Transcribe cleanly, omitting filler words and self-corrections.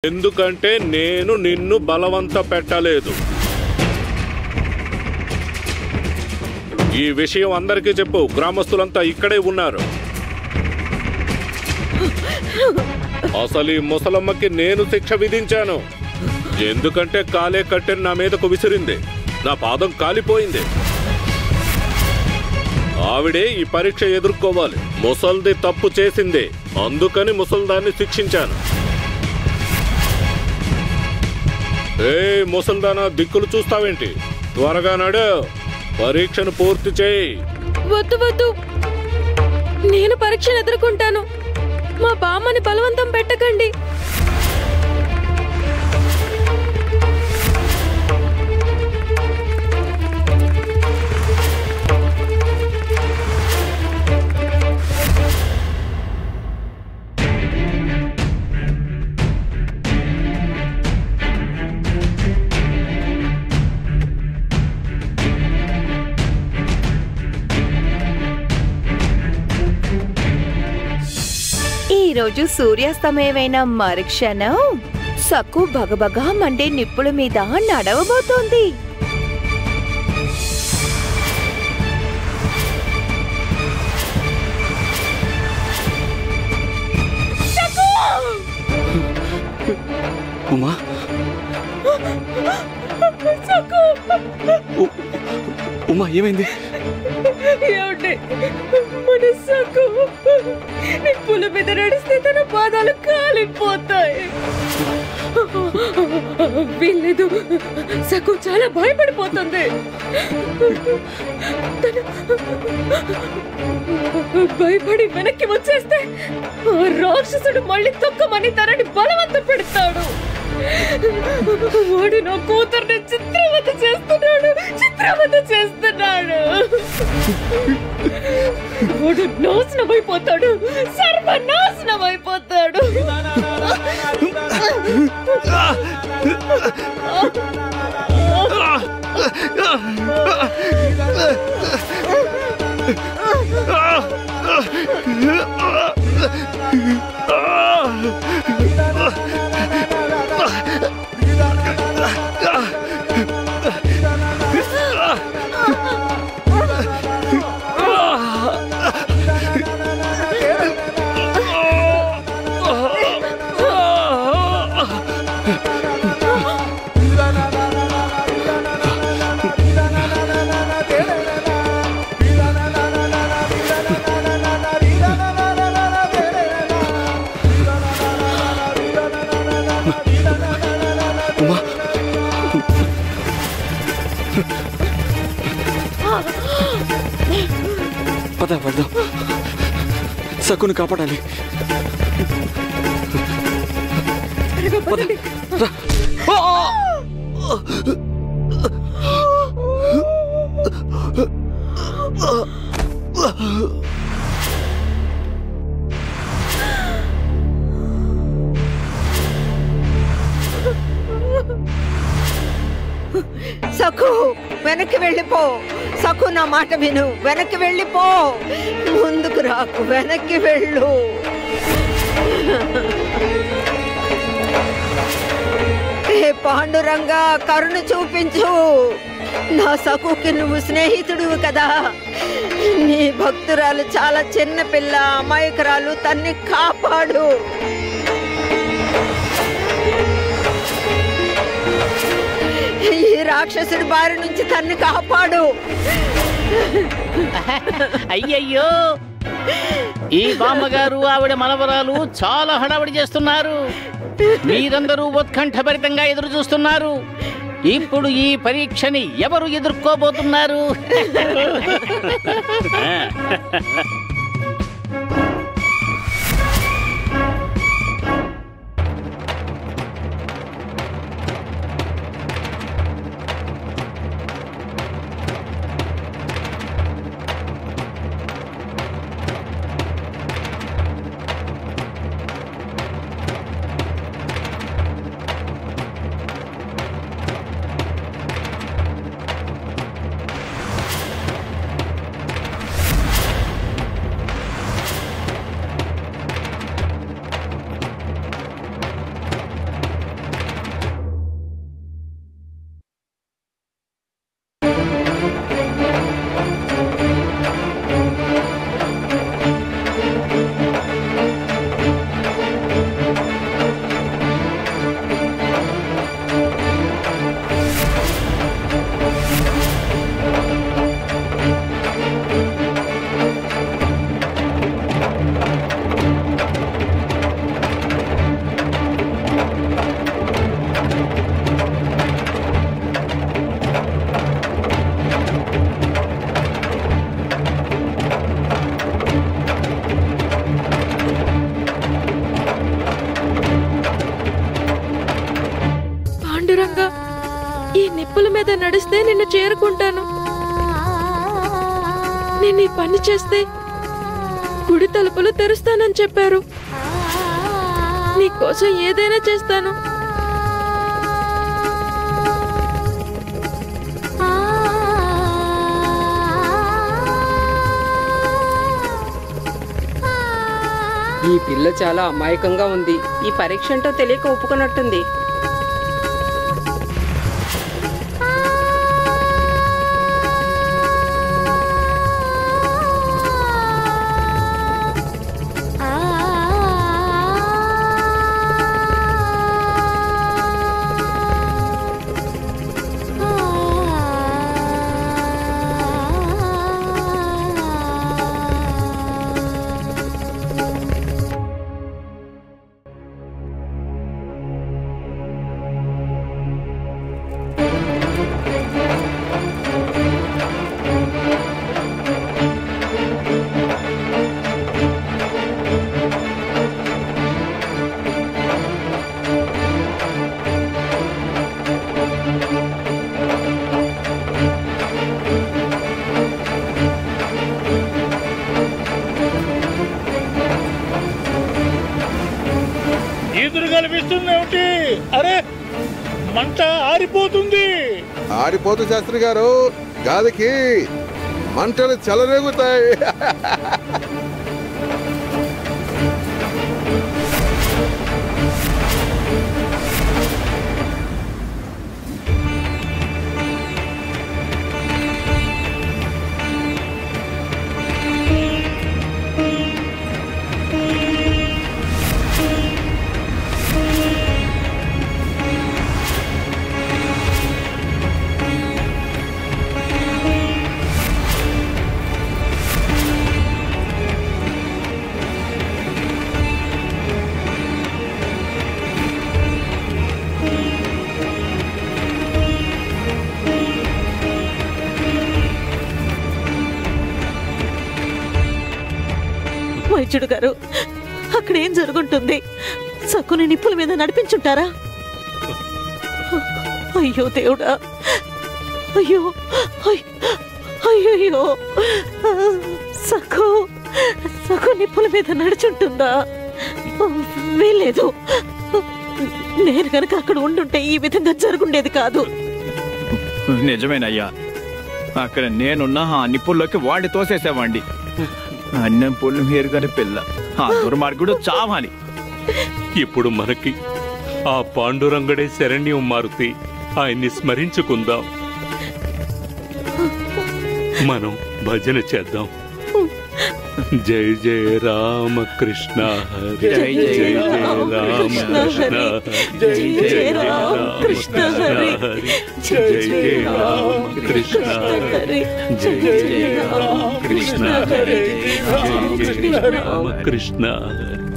ఎందుకంటే నేను నిన్ను బలవంత పెట్టలేదు. ఈ విషయం అందరికీ చెప్పు. గ్రామస్తులంతా ఇక్కడే ఉన్నారు. అసలు ఈ ముసలమ్మకి నేను శిక్ష విధించాను. ఎందుకంటే కాలే కట్టెని నా మీదకు విసిరింది. నా పాదం కాలిపోయింది. ఆవిడే ఈ పరీక్ష ఎదుర్కోవాలి. ముసల్ది తప్పు చేసింది, అందుకని ముసల్దాన్ని శిక్షించాను. ఏ ముసల్దానా, దిక్కులు చూస్తావేంటి? త్వరగా నడు, పరీక్షను పూర్తి చేయి. వద్దు వద్దు, నేను పరీక్షను ఎదుర్కొంటాను. మా బామ్మని బలవంతం పెట్టకండి. ఈరోజు సూర్యాస్తమయమైన మరుక్షణం సక్కు బగబగా మండే నిప్పుల మీద నడవబోతోంది. ఉమా, ఉమా ఏమైంది? మన సక్కు నిప్పుల మీద నడిస్తే తన పాదాలు కాలిపోతాయి. వీల్లేదు, సక్కు చాలా భయపడిపోతుంది. భయపడి వెనక్కి వచ్చేస్తే రాక్షసుడు మళ్ళీ తొక్కమని తనని బలవంతం పెడతాడు. వాడు నా కూతుర్ని చిత్రవద చేస్తున్నాడు. వాడు నాశనమైపోతాడు, సర్వనాశనమైపోతాడు. పద పడదాం, సక్కును కాపాడాలి. సక్కు, వెనక్కి వెళ్ళిపో. సక్కు, నా మాట విను. వెనక్కి వెళ్ళిపో. ముందుకు రాకు, వెనక్కి వెళ్ళు. హే పాండురంగా, కరుణ చూపించు. నా సక్కుకి నువ్వు స్నేహితుడు కదా. నీ భక్తురాలు చాలా చిన్న పిల్ల, అమాయకురాలు. తన్ని కాపాడు. ఈ రాక్షసుడి బారి నుంచి తన్ని కాపాడు. అయ్యయ్యో, ఈ బామ్మగారు ఆవిడ మనవరాలు చాలా హడావిడి చేస్తున్నారు. మీరందరూ ఉత్కంఠభరితంగా ఎదురు చూస్తున్నారు. ఇప్పుడు ఈ పరీక్షని ఎవరు ఎదుర్కోబోతున్నారు? దూరంగా ఈ నిప్పుల మీద నడిస్తే నిన్ను చేరుకుంటాను. నేను ఈ పని చేస్తే గుడి తలుపులు తెరుస్తానని చెప్పారు. నీకోసం ఏదైనా చేస్తాను. ఈ పిల్ల చాలా అమాయకంగా ఉంది. ఈ పరీక్ష అంటూ తెలియక ఒప్పుకున్నట్టుంది. కనిపిస్తుంది. అరే మంట ఆరిపోతుంది. ఆరిపోతుంది శాస్త్రి గారు, గాలికి మంటలు చెలరేగుతాయి. వైద్యుడు గారు, అక్కడ ఏం జరుగుంటుంది? సక్కుని నిప్పుల మీద నడిపించుంటారా? అయ్యో దేవుడా, అయ్యో అయ్యో, సక్కు నిప్పుల మీద నడుచుంటుందా? వీల్లేదు. నేను కనుక అక్కడ ఉండుంటే ఈ విధంగా జరుగుండేది కాదు. నిజమేనయ్యా, అక్కడ నేనున్నా ఆ నిప్పుల్లోకి వాడిని తోసేసేవాడి. అన్నం పొల్లు మేరుగాని పిల్ల, ఆ దుర్మార్గుడు చావాలి. ఇప్పుడు మనకి ఆ పాండురంగడే శరణ్యం. మారుతి, ఆయన్ని స్మరించుకుందాం. మనం భజన చేద్దాం. జై జయ రామకృష్ణ హరి, జై జయ రామకృష్ణ హరి, జై జయ రామకృష్ణ హరి, జై జయ రామకృష్ణ హరి, జై జయ రామకృష్ణ హరి, జై జయ రామకృష్ణ హరి.